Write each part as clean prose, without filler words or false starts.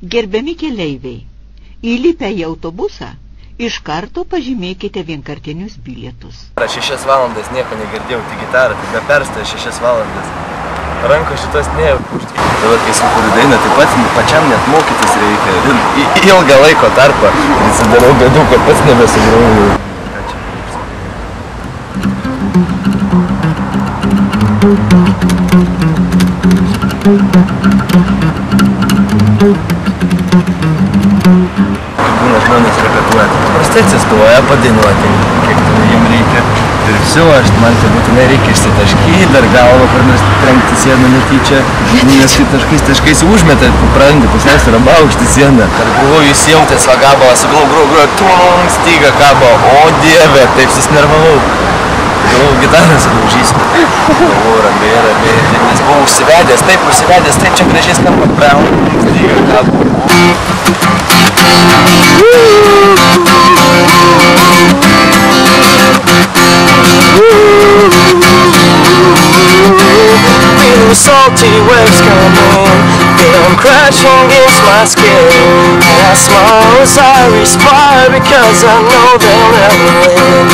Gerbiami keleiviai, įlipę į autobusą, iš karto pažymėkite vienkartinius bilietus. 6 valandas nieko negirdėjau, tik gitarą, tai be perstoja 6 valandas. Ranko šitos neužti. Dabar, kai sukuriu dainą, taip pat pačiam net mokytis reikia. Ir ilgą laiko tarpą prisidarau bėdų, kad pats nebesugrauju. Būna žmonės repetuoja, paprastai atsistoja padainuoti, kiek jiem reikia. Ir viso, man tai būtinai reikia išsitaškyti, dar galvą kur nors trenkti sieną netyčia, nes kai taškais užmeta, pradedi pusiausvyrą baušti sieną. Ar galvoju įsijautęs va gabalą, sugalvoju, tung, styga kabo, o dieve, taip susnervavau. Galvoju, gitarą sudaužysiu. Galvoju, ramiai, nes buvau užsivedęs, taip čia gražiai skamba, tung, styga kabo. Salty waves come in, feel them crashing against my skin. And I smile as I respire because I know they'll never win.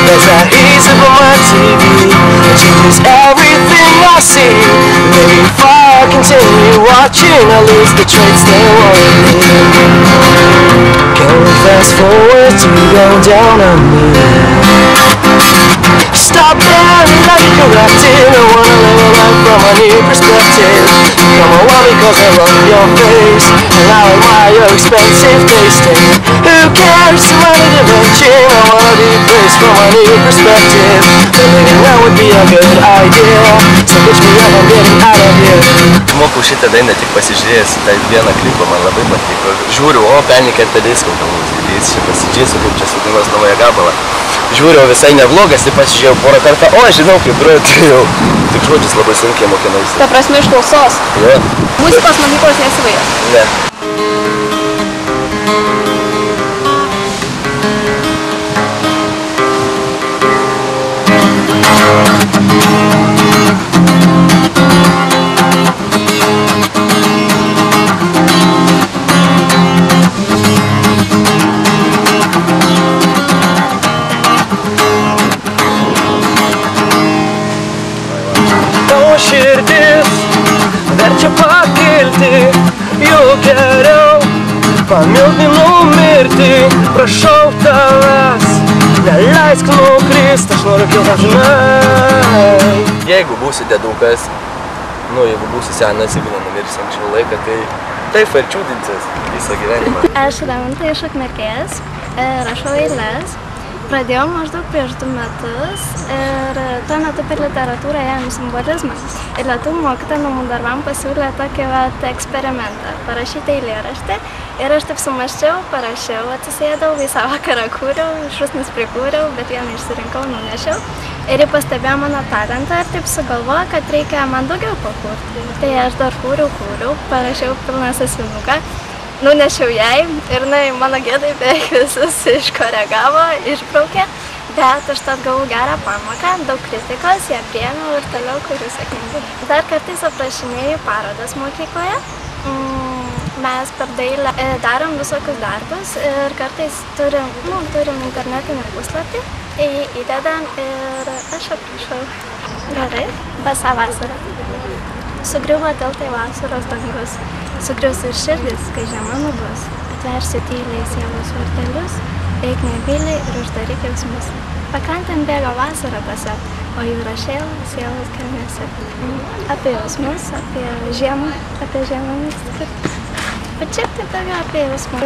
There's that easy on my TV, it changes everything I see. Maybe if I continue watching, I'll lose the traits they worry me. Can we fast forward to go down on me? Stop there and let it correct it. I wanna live a life from a new perspective. Come on, why? Because I love your face and I admire your expensive tasting. Who cares? I'm out of dimension. I wanna be praised from a new perspective. Believing that would be a good idea. So pitch me up, I'm getting out of here. Mokau šitą dainą tik pasižiūrėjęs tą vieną klipą, man labai patiko. Žiūriu, o pelnį kartą diską, galbūt čia pasidžiasiu, kaip čia sudainuos naują gabalą. Žiūriu, visai neblogas, tai pasižiūrėjau porą kartą, o žinau, kaip groju, tai jau tik žodžius labai sunkiai mokinausi. Ta prasme iš klausos? Jo. Muzikos mokyklos nesibaigęs? Ne. Širdis verčia pakilti, jau geriau pamilti numirti. Prašau tavęs, neleisk nukrist, aš noriu kilt amžinai. Jeigu būsi dedukas, jeigu būsi senas, jeigu nenumirsi anksčiau laiką, tai taip ir čiūdinsies visą gyvenimą. Aš Raminta iš Ukmergės, rašau eiles. Pradėjau maždaug prieš 2 metus ir tuo metu per literatūrą ėjom simbolizmą. Ir lietuvių mokytoja namų darbam pasiūlė tokį eksperimentą – parašyti eilėraštį. Ir aš taip sumaščiau, parašiau, atsisėdau, visą vakarą kūriau, šusnis prikūriau, bet vieną išsirinkau, nunešiau. Ir ji pastebėjo mano talentą ir taip sugalvojo, kad reikia man daugiau pakurti. Tai aš dar kūriau, parašiau pilną sąsiuvinuką. Nunešiau jai ir mano gėdai beveik visus iškoregavo, išbraukė, bet aš tad gavau gerą pamoką, daug kritikos, ją priėmiau ir toliau kuriu sėkmingai. Dar kartais aprašinėju parodas mokykloje, mes per dailę darom visokius darbus ir kartais turim internetinį puslapį, įdedam ir aš aprašau. Gerai, basa vasara. Sugriuvo tiltai vasaros dangus. Sugrius ir širdis, kai žiema nubus. Atversiu tyliai sielos vartelius, eik nebyliai ir uždaryk jausmus. Pakrantėn bėga vasara pasek, o jūra šėla sielos gelmėse. Apie jausmus, apie žiemą mėgstu. Bet šiaip tai daugiau apie jausmus.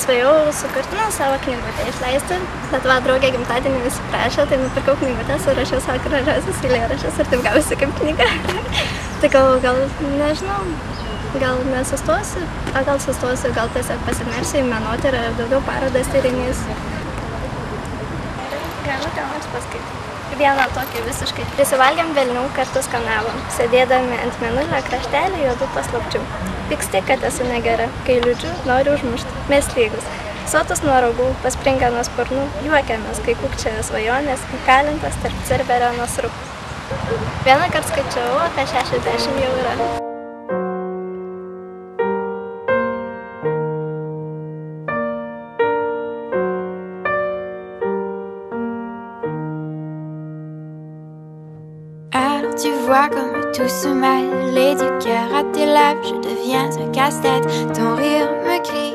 Svajau sukurti savo knygutę išleisti, bet draugė gimtadienį visi prašė, tai nupirkau knygutės ir rašiau savo gražiausius eilėraščius ir taip gavosi kaip knyga. Tai gal nežinau. Gal nesustosiu, gal sustosiu, gal tiesiog pasinersiu į menotyrą ir daugiau parodas tyrinėsiu. Galiu ką nors paskaityti. Vieną tokį visiškai. Prisivalgėm velnių kartu skanavom, sėdėdami ant mėnulio kraštelį juodų paslapčių. Pyksti, kad esu negera, kai liūdžiu, noriu užmušti. Mes lygus. Sotus nuo ragų, paspringę nuo sparnų, juokiamės, kai kūkčioja svajonės, įkalintas tarp Cerberio nasrų. Vieną kartą skaičiau, apie 60 jau yra. vois comme tout se mêle et du cœur à tes lèvres, je deviens un casse-tête. Ton rire me crie.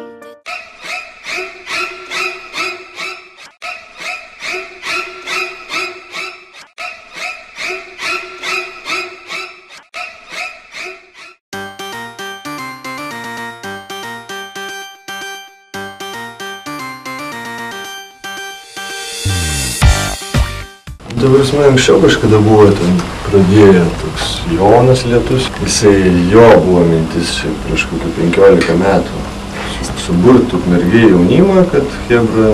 Ta prasme, anksčiau kažkada buvo ten pradėję toks Jonas Lietus. Jo buvo mintis čia prieš kokį 15 metų. Suburti Ukmergėj jaunimą, kad chebra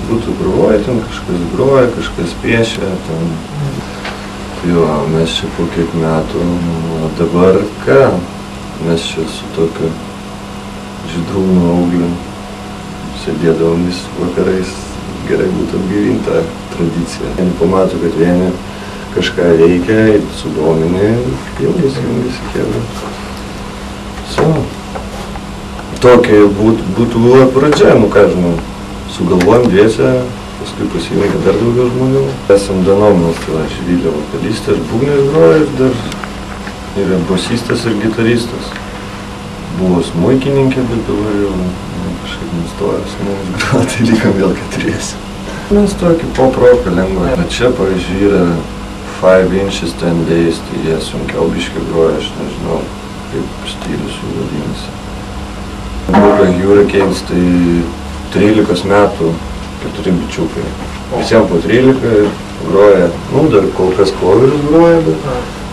būtų groja, ten kažkas groja, kažkas piešia. Ten. Jo, mes čia po kiek metų, o dabar ką? Mes čia su tokiu Žydrūnu Augliu sėdėdavom vis vakarais, gerai būtų atgaivinta tradicija. Vieni pamato, kad vieni kažką veikia, sudomini, jungiasi chebra. Tokia būtų buvo pradžia, ką žinau, sugalvojom dviese, paskui pasijungė dar daugiau žmonių. Esam Danomnas, tai Živilė vokalistė, aš būgnais groju ir dar yra bosistas ir gitaristas. Buvo smuikininkė, bet dabar jau kažkaip nustojo su mums groti, tai likom vėl keturiesi. Mes tokį pop-roką lengvą. Čia, pavyzdžiui, yra 5 Inches 10 Days, tai jie sunkiau biškai groja, aš nežinau, kaip stilius jų vadinasi. Grupė Hurricanes, tai 13 metų 4 bičiukai. Visiems po 13 ir groja, dar kol kas coverius groja, bet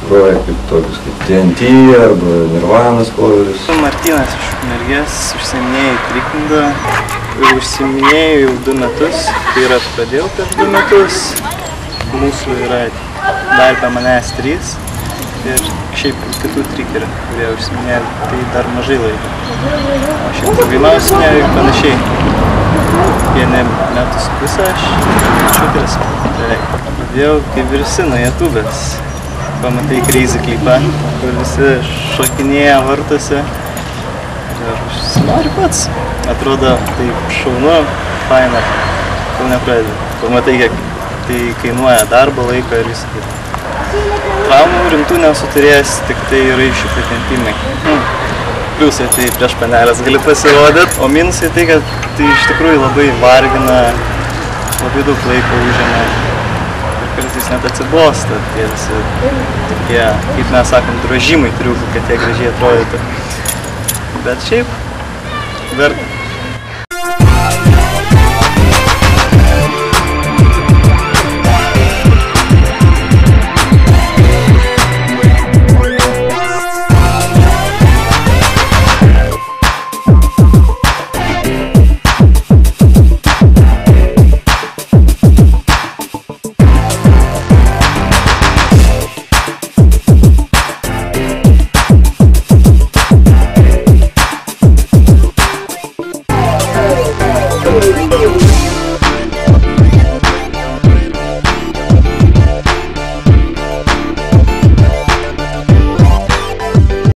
groja kaip tokius kaip TNT arba Nirvanas coverius. Martynas iš Ukmergės, užsiiminėjau trikindą. Užsiiminėjau jau 2 metus, tai yra pradėjau per 2 metus. Mūsų yra dar be manęs 3 ir šiaip kitų trikerių, kurie užsiiminėjo, tai dar mažai laiko. O šiaip ilgai užsiiminėjau ir panašiai. 1 metus pusę aš šuteris beveik. Pradėjau kaip visi nuo YouTube'as. Pamatai Crazy klipą, kur visi šokinėja vartuose. Ir užsinori pats. Atrodo, tai šaunu, faina, kol nepradedi. Pamatai, kiek tai kainuoja darbo, laiko ir visą kitą. Traumų rimtų nesu turėjęs, tik tai raiščių pritempimai. Pliusai tai prieš panelės gali pasirodyt, o minusai tai, kad tai iš tikrųjų labai vargina, labai daug laiko užėmė. Ir kartais net atsibosta tie visi tokie, kaip mes sakom, drožimai triukų, kad jie gražiai atrodytų. Bet šiaip, verta.